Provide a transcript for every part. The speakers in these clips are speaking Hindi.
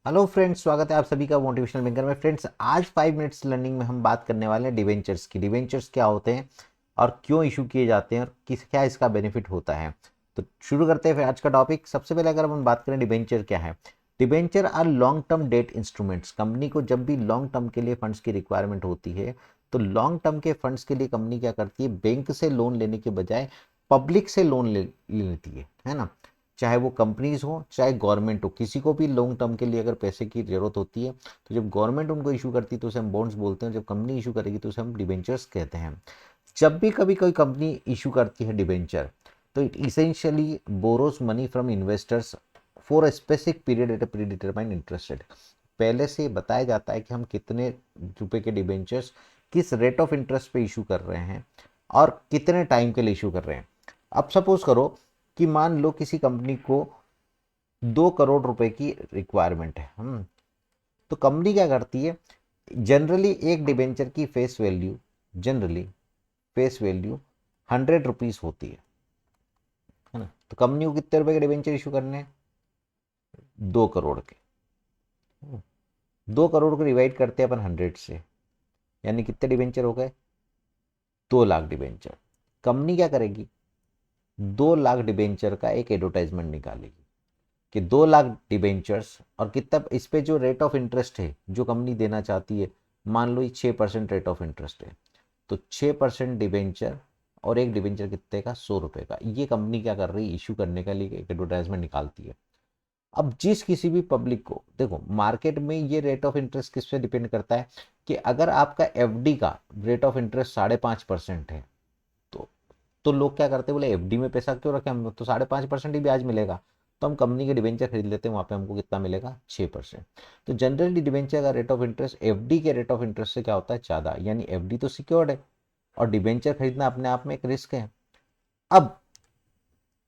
हेलो फ्रेंड्स, स्वागत है आप सभी का मोटिवेशनल बैंकर में। फ्रेंड्स, आज 5 मिनट्स लर्निंग में हम बात करने वाले हैं डिवेंचर्स की। डिवेंचर्स क्या होते हैं और क्यों इशू किए जाते हैं और किस क्या इसका बेनिफिट होता है। तो शुरू करते हैं फिर आज का टॉपिक। सबसे पहले अगर हम बात करें डिवेंचर क्या है। Debenture are long term debt instruments. Company को जब भी लॉन्ग टर्म के लिए फंड्स की रिक्वायरमेंट होती है तो लॉन्ग टर्म के फंड्स के लिए कंपनी क्या करती है, बैंक से लोन लेने के बजाय पब्लिक से लोन ले लेती है ना। चाहे वो कंपनीज हो चाहे गवर्नमेंट हो, किसी को भी लॉन्ग टर्म के लिए अगर पैसे की जरूरत होती है तो जब गवर्नमेंट उनको इशू करती है तो उसे हम बॉन्ड्स बोलते हैं, जब कंपनी इशू करेगी तो उसे हम डिबेंचर्स कहते हैं। जब भी कभी कोई कंपनी इशू करती है डिबेंचर तो it essentially borrows money from investors for a specific period at a pre determined interest rate. पहले से बताया जाता है कि हम कितने रुपए के डिबेंचर्स किस रेट ऑफ इंटरेस्ट पे इशू कर रहे हैं और कितने टाइम के लिए इशू कर रहे हैं। अब सपोज करो कि मान लो किसी कंपनी को 2 करोड़ रुपए की रिक्वायरमेंट है। तो कंपनी क्या करती है, जनरली एक डिबेंचर की जनरली फेस वैल्यू 100 रुपीज होती है ना। तो कंपनी को कितने रुपए के डिबेंचर इशू करने हैं, 2 करोड़ के। 2 करोड़ को डिवाइड करते हैं अपन 100 से, यानी कितने डिबेंचर हो गए, 2 लाख डिबेंचर। कंपनी क्या करेगी, 2 लाख डिबेंचर का एक एडवर्टाइजमेंट निकालेगी कि 2 लाख डिबेंचर्स और कितना इस पे जो रेट ऑफ इंटरेस्ट है जो कंपनी देना चाहती है, मान लो ये 6% रेट ऑफ इंटरेस्ट है। तो 6% डिबेंचर और एक डिबेंचर कितने का, 100 रुपए का। ये कंपनी क्या कर रही है, इशू करने के लिए एक एडवर्टाइजमेंट निकालती है। अब जिस किसी भी पब्लिक को देखो, मार्केट में ये रेट ऑफ इंटरेस्ट किस पे डिपेंड करता है कि अगर आपका एफडी का रेट ऑफ इंटरेस्ट 5.5% है तो लोग क्या करते हैं, बोले एफडी में पैसा क्यों रखें, हम तो 5.5% ही ब्याज मिलेगा। तो हम कंपनी के डिबेंचर खरीद लेते हैं, वहां पे हमको कितना मिलेगा, 6%। तो जनरली डिबेंचर का रेट ऑफ इंटरेस्ट एफडी के रेट ऑफ इंटरेस्ट से क्या होता है, ज्यादा। यानी एफडी तो सिक्योर्ड है और डिबेंचर खरीदना अपने आप में एक रिस्क है। अब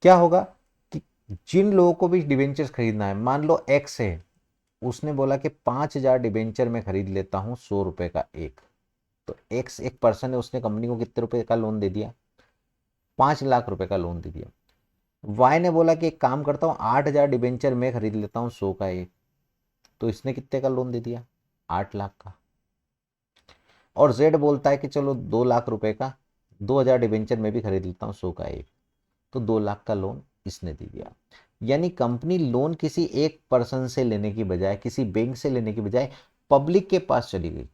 क्या होगा कि जिन लोगों को भी डिबेंचर खरीदना है, मान लो एक्स है, उसने बोला कि 5,000 डिबेंचर में खरीद लेता हूं 100 रुपए का एक। तो एक्स एक पर्सन है, उसने कंपनी को कितने रुपए का लोन दे दिया, 5 लाख रुपए का लोन दे दिया। वाई ने बोला कि एक काम करता हूँ, 8,000 डिबेंचर में खरीद लेता हूँ 100 का एक। तो इसने कितने का लोन दे दिया, 8 लाख का। और जेड बोलता है कि चलो 2 लाख रुपए का 2,000 डिबेंचर में भी खरीद लेता हूँ 100 का एक। तो 2 लाख का लोन इसने दे दिया। यानी कंपनी लोन किसी एक पर्सन से लेने की बजाय, किसी बैंक से लेने की बजाय पब्लिक के पास चली गई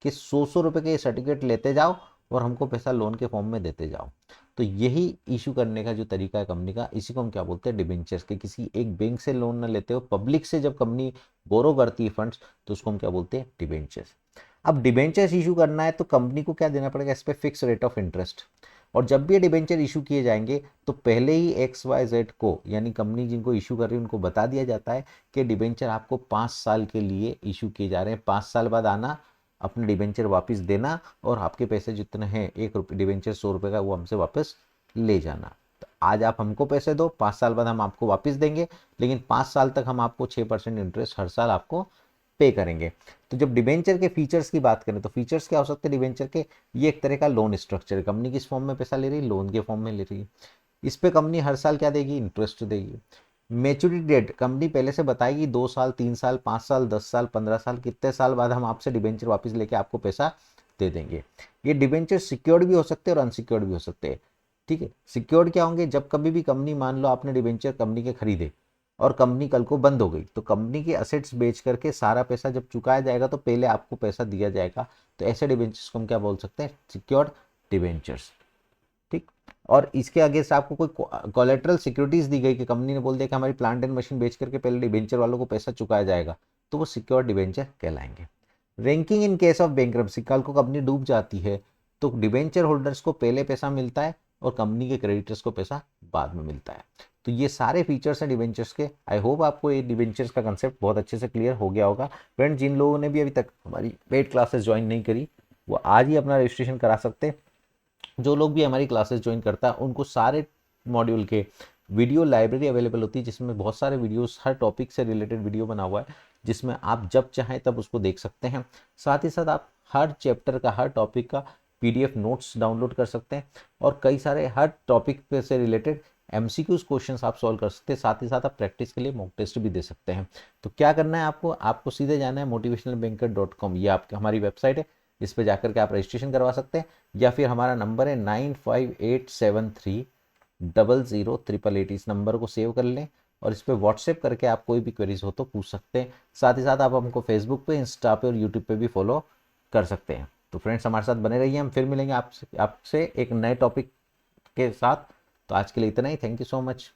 कि 100 रुपए के सर्टिफिकेट लेते जाओ और हमको पैसा लोन के फॉर्म में देते जाओ। तो यही इशू करने का जो तरीका है कंपनी का, इसी को हम क्या बोलते हैं, डिबेंचर्स के। किसी एक बैंक से लोन ना लेते हो, पब्लिक से जब कंपनी बोरो करती है फंड्स तो उसको हम क्या बोलते हैं, डिबेंचर्स। अब डिबेंचर्स इशू करना है तो कंपनी को क्या देना पड़ेगा, इस पर फिक्स रेट ऑफ इंटरेस्ट। और जब भी ये डिबेंचर इशू किए जाएंगे तो पहले ही एक्स वाई जेड को, यानी कंपनी जिनको इशू कर रही है उनको बता दिया जाता है कि डिबेंचर आपको 5 साल के लिए इशू किए जा रहे हैं। 5 साल बाद आना, अपने डिबेंचर वापस देना और आपके पैसे जितने हैं, एक रुपये डिबेंचर 100 रुपये का, वो हमसे वापस ले जाना। तो आज आप हमको पैसे दो, 5 साल बाद हम आपको वापस देंगे, लेकिन 5 साल तक हम आपको 6% इंटरेस्ट हर साल आपको पे करेंगे। तो जब डिबेंचर के फीचर्स की बात करें तो फीचर्स क्या हो सकते हैं डिबेंचर के, ये एक तरह का लोन स्ट्रक्चर है। कंपनी किस फॉर्म में पैसा ले रही है, लोन के फॉर्म में ले रही है। इस पे कंपनी हर साल क्या देगी, इंटरेस्ट देगी। मेच्योरिटी डेट कंपनी पहले से बताएगी, 2 साल, 3 साल, 5 साल, 10 साल, 15 साल, कितने साल बाद हम आपसे डिबेंचर वापस लेके आपको पैसा दे देंगे। ये डिबेंचर सिक्योर्ड भी हो सकते हैं और अनसिक्योर्ड भी हो सकते हैं। ठीक है, सिक्योर्ड क्या होंगे, जब कभी भी कंपनी, मान लो आपने डिबेंचर कंपनी के खरीदे और कंपनी कल को बंद हो गई तो कंपनी के असेट्स बेच करके सारा पैसा जब चुकाया जाएगा तो पहले आपको पैसा दिया जाएगा। तो ऐसे डिबेंचर्स को हम क्या बोल सकते हैं, सिक्योर्ड डिबेंचर्स। ठीक। और इसके आगे से आपको कोई कोलेटरल सिक्योरिटीज दी गई कि कंपनी ने बोल दिया कि हमारी प्लांट एंड मशीन बेच करके पहले डिबेंचर वालों को पैसा चुकाया जाएगा, तो वो सिक्योर्ड डिबेंचर कहलाएंगे। Ranking in case of bankruptcy, कल को कंपनी डूब जाती है तो डिबेंचर होल्डर्स को पहले पैसा मिलता है और कंपनी के क्रेडिटर्स को पैसा बाद में मिलता है। तो ये सारे फीचर्स हैं डिबेंचर्स के। आई होप आपको ये डिबेंचर्स का कंसेप्ट बहुत अच्छे से क्लियर हो गया होगा। फ्रेंड्स, जिन लोगों ने भी अभी तक हमारी पेड क्लासेस ज्वाइन नहीं करी वो आज ही अपना रजिस्ट्रेशन करा सकते हैं। जो लोग भी हमारी क्लासेस ज्वाइन करता है उनको सारे मॉड्यूल के वीडियो लाइब्रेरी अवेलेबल होती है, जिसमें बहुत सारे वीडियोस हर टॉपिक से रिलेटेड वीडियो बना हुआ है, जिसमें आप जब चाहें तब उसको देख सकते हैं। साथ ही साथ आप हर चैप्टर का, हर टॉपिक का पीडीएफ नोट्स डाउनलोड कर सकते हैं और कई सारे हर टॉपिक पे से रिलेटेड MCQs क्वेश्चंस आप सॉल्व कर सकते हैं, साथ ही साथ आप प्रैक्टिस के लिए मॉक टेस्ट भी दे सकते हैं। तो क्या करना है आपको सीधे जाना है motivationalbanker.com, ये आपकी हमारी वेबसाइट है, इस पर जाकर के आप रजिस्ट्रेशन करवा सकते हैं, या फिर हमारा नंबर है 9587300888, इस नंबर को सेव कर लें और इस पर व्हाट्सएप करके आप कोई भी क्वेरीज हो तो पूछ सकते हैं। साथ ही साथ आप हमको फेसबुक पे, इंस्टा पे और यूट्यूब पे भी फॉलो कर सकते हैं। तो फ्रेंड्स हमारे साथ बने रहिए, हम फिर मिलेंगे आपसे एक नए टॉपिक के साथ। तो आज के लिए इतना ही, थैंक यू सो मच।